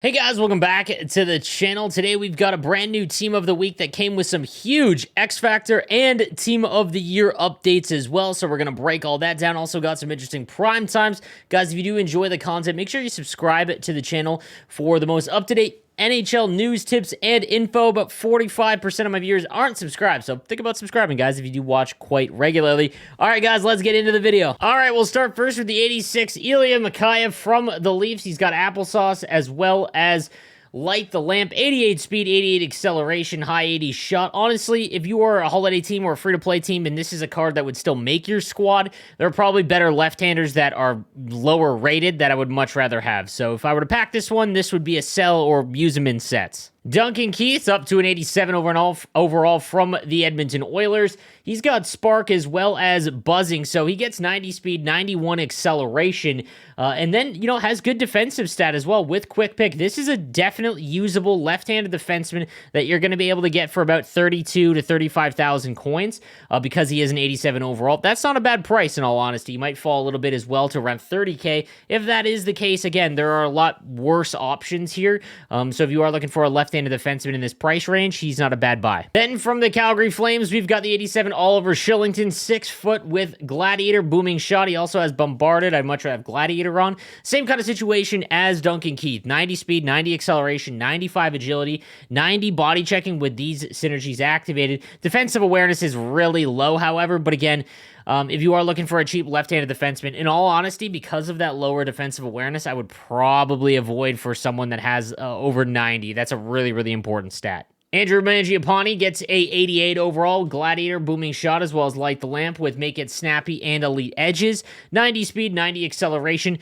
Hey guys, welcome back to the channel. Today we've got a brand new Team of the Week that came with some huge X Factor and Team of the Year updates as well. So we're going to break all that down. Also got some interesting prime times. Guys, if you do enjoy the content, make sure you subscribe to the channel for the most up-to-date NHL news, tips, and info, but 45% of my viewers aren't subscribed, so think about subscribing, guys, if you do watch quite regularly. All right, guys, let's get into the video. All right, we'll start first with the 86 Ilya Mikheyev from the Leafs. He's got applesauce as well as Light the Lamp, 88 speed, 88 acceleration, high 80 shot. Honestly, if you are a holiday team or a free-to-play team and this is a card that would still make your squad, there are probably better left-handers that are lower rated that I would much rather have. So if I were to pack this one, this would be a sell or use them in sets. Duncan Keith up to an 87 overall from the Edmonton Oilers. He's got spark as well as buzzing, so he gets 90 speed, 91 acceleration, and then, you know, has good defensive stat as well with quick pick. This is a definitely usable left-handed defenseman that you're going to be able to get for about 32 to 35,000 coins because he is an 87 overall. That's not a bad price, in all honesty. You might fall a little bit as well to around 30K. If that is the case, again, there are a lot worse options here, so if you are looking for a left-handed defenseman in this price range, he's not a bad buy. Then from the Calgary Flames, we've got the 87 Oliver Kylington, 6 foot with Gladiator, booming shot. He also has Bombarded. I'd much rather have Gladiator on. Same kind of situation as Duncan Keith. 90 speed, 90 acceleration, 95 agility, 90 body checking with these synergies activated. Defensive awareness is really low, however, but again, if you are looking for a cheap left-handed defenseman, in all honesty, because of that lower defensive awareness, I would probably avoid for someone that has over 90. That's a really, really important stat. Andrew Mangiapane gets a 88 overall, Gladiator, booming shot, as well as Light the Lamp with Make It Snappy and Elite Edges, 90 speed, 90 acceleration.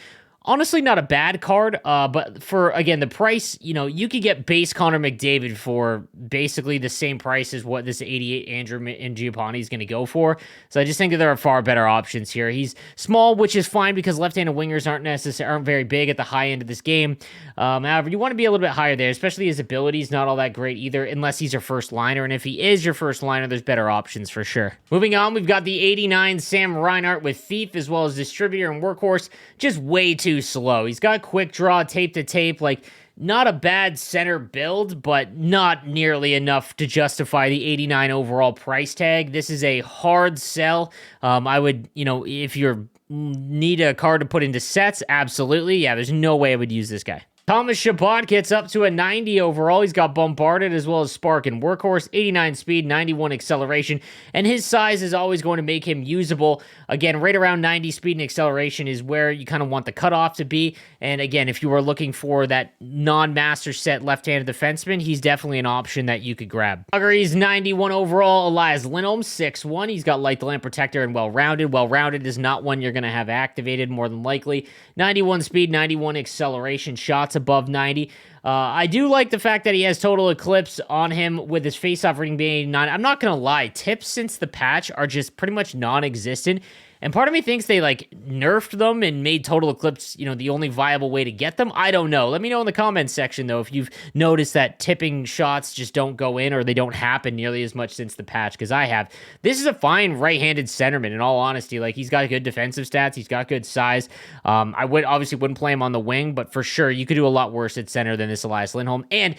Honestly, not a bad card, but for, again, the price, you know, you could get base Connor McDavid for basically the same price as what this 88 Andrew Mangiapane is going to go for. So I just think that there are far better options here. He's small, which is fine because left-handed wingers aren't very big at the high end of this game. However, you want to be a little bit higher there, especially his abilities, not all that great either, unless he's your first liner. And if he is your first liner, there's better options for sure. Moving on, we've got the 89 Sam Reinhart with Thief, as well as Distributor and Workhorse. Just way too slow. He's got quick draw, tape to tape, like not a bad center build, but not nearly enough to justify the 89 overall price tag. This is a hard sell. I would, you know, if you need a card to put into sets, absolutely. Yeah, there's no way I would use this guy. Thomas Chabot gets up to a 90 overall. He's got Bombarded as well as Spark and Workhorse, 89 speed, 91 acceleration, and his size is always going to make him usable. Again, right around 90 speed and acceleration is where you kind of want the cutoff to be. And again, if you were looking for that non-master set left-handed defenseman, he's definitely an option that you could grab. Calgary's 91 overall, Elias Lindholm, 6'1". He's got Light the Lamp Protector and Well-Rounded. Well-Rounded is not one you're going to have activated, more than likely. 91 speed, 91 acceleration, shots above 90. I do like the fact that he has Total Eclipse on him with his face-off rating being 89. I'm not going to lie, tips since the patch are just pretty much non-existent. And part of me thinks they, like, nerfed them and made Total Eclipse, you know, the only viable way to get them. I don't know. Let me know in the comments section, though, if you've noticed that tipping shots just don't go in or they don't happen nearly as much since the patch, because I have. This is a fine right-handed centerman, in all honesty. Like, he's got good defensive stats. He's got good size. I obviously wouldn't play him on the wing, but for sure, you could do a lot worse at center than this Elias Lindholm. And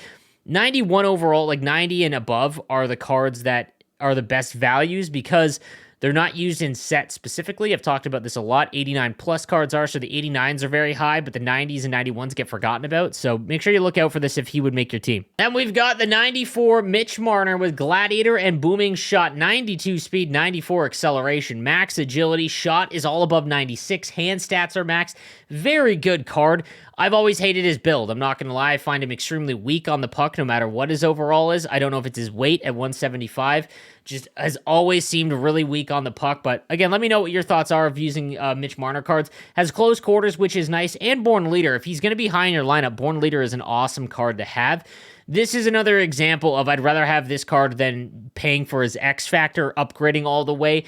91 overall, like 90 and above, are the cards that are the best values because they're not used in sets specifically. I've talked about this a lot. 89 plus cards are, so the 89s are very high, but the 90s and 91s get forgotten about. So make sure you look out for this if he would make your team. Then we've got the 94 Mitch Marner with Gladiator and Booming Shot, 92 speed, 94 acceleration, max agility. Shot is all above 96. Hand stats are max. Very good card. I've always hated his build. I'm not going to lie. I find him extremely weak on the puck no matter what his overall is. I don't know if it's his weight at 175. Just has always seemed really weak on the puck. But again, let me know what your thoughts are of using Mitch Marner cards. Has close quarters, which is nice, and Born Leader. If he's going to be high in your lineup, Born Leader is an awesome card to have. This is another example of I'd rather have this card than paying for his X Factor, upgrading all the way,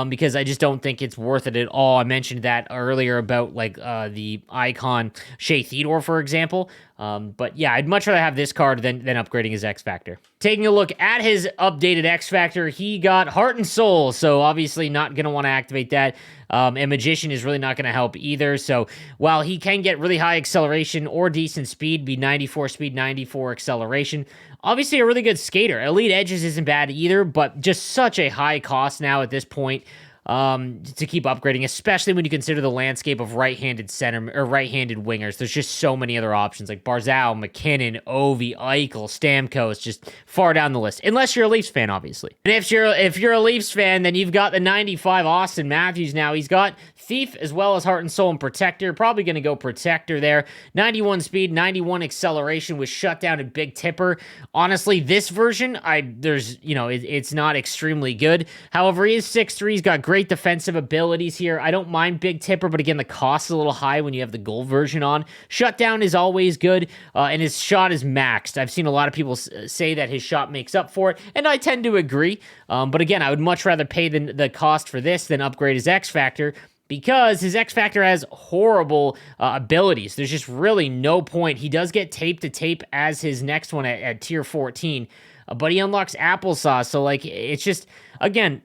because I just don't think it's worth it at all. I mentioned that earlier about like the icon Shea Theodore, for example. But yeah, I'd much rather have this card than upgrading his X Factor. Taking a look at his updated X Factor, he got Heart and Soul, so obviously not going to want to activate that. And Magician is really not going to help either. So while he can get really high acceleration or decent speed, be 94 speed, 94 acceleration, obviously a really good skater. Elite Edges isn't bad either, but just such a high cost now at this point to keep upgrading, especially when you consider the landscape of right-handed center or right-handed wingers. There's just so many other options like Barzal, McKinnon, Ovi, Eichel, Stamkos, just far down the list. Unless you're a Leafs fan, obviously. And if you're a Leafs fan, then you've got the 95 Austin Matthews now. He's got Thief as well as Heart and Soul and Protector. Probably going to go Protector there. 91 speed, 91 acceleration with Shutdown and Big Tipper. Honestly, this version, it's not extremely good. However, he is 6'3". He's got great defensive abilities here. I don't mind Big Tipper, but again, the cost is a little high when you have the gold version on. Shutdown is always good, and his shot is maxed. I've seen a lot of people say that his shot makes up for it, and I tend to agree. But again, I would much rather pay the cost for this than upgrade his X Factor, because his X Factor has horrible abilities. There's just really no point. He does get Tape to Tape as his next one at tier 14, but he unlocks Applesauce. So, like, it's just, again,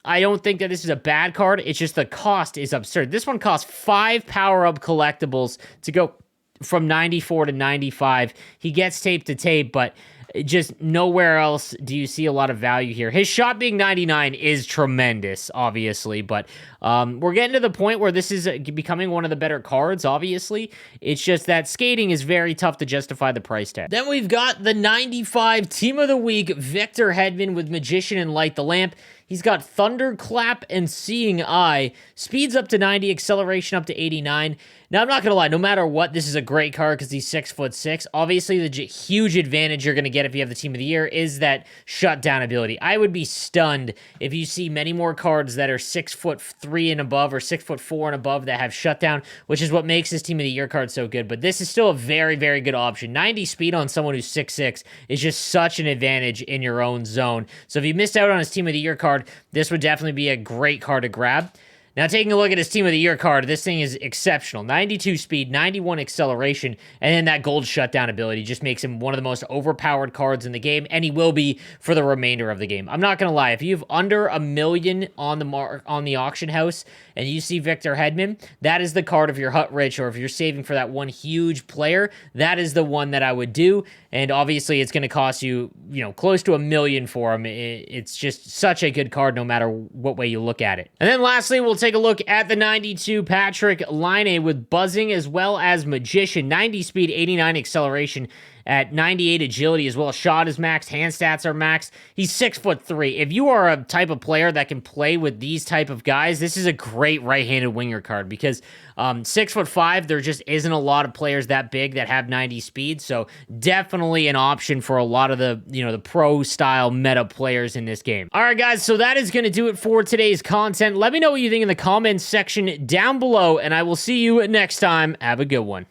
I don't think that this is a bad card. It's just the cost is absurd. This one costs 5 power-up collectibles to go from 94 to 95. He gets Tape to Tape, but just nowhere else do you see a lot of value here. His shot being 99 is tremendous, obviously, but we're getting to the point where this is becoming one of the better cards, obviously. It's just that skating is very tough to justify the price tag. Then we've got the 95 Team of the Week, Victor Hedman with Magician and Light the Lamp. He's got Thunderclap and Seeing Eye. Speeds up to 90, acceleration up to 89. Now, I'm not going to lie. No matter what, this is a great card because he's 6'6". Obviously, the huge advantage you're going to get if you have the Team of the Year is that shutdown ability. I would be stunned if you see many more cards that are 6'3" and above or 6'4" and above that have shutdown, which is what makes this Team of the Year card so good. But this is still a very, very good option. 90 speed on someone who's 6'6" is just such an advantage in your own zone. So if you missed out on his Team of the Year card, this would definitely be a great card to grab. Now, taking a look at his Team of the Year card, this thing is exceptional. 92 speed, 91 acceleration, and then that gold shutdown ability just makes him one of the most overpowered cards in the game, and he will be for the remainder of the game. I'm not going to lie. If you have under $1 million on the auction house and you see Victor Hedman, that is the card if you're hut rich or if you're saving for that one huge player, that is the one that I would do. And obviously, it's going to cost you, close to $1 million for him. It's just such a good card no matter what way you look at it. And then lastly, we'll take a look at the 92 Patrik Laine with Buzzing as well as Magician. 90 speed, 89 acceleration at 98 agility as well. Shot is maxed, hand stats are maxed. He's 6'3". If you are a type of player that can play with these type of guys, this is a great right-handed winger card because 6'5", there just isn't a lot of players that big that have 90 speed. So definitely an option for a lot of the, the pro style meta players in this game. All right, guys. So that is going to do it for today's content. Let me know what you think in the comments section down below, and I will see you next time. Have a good one.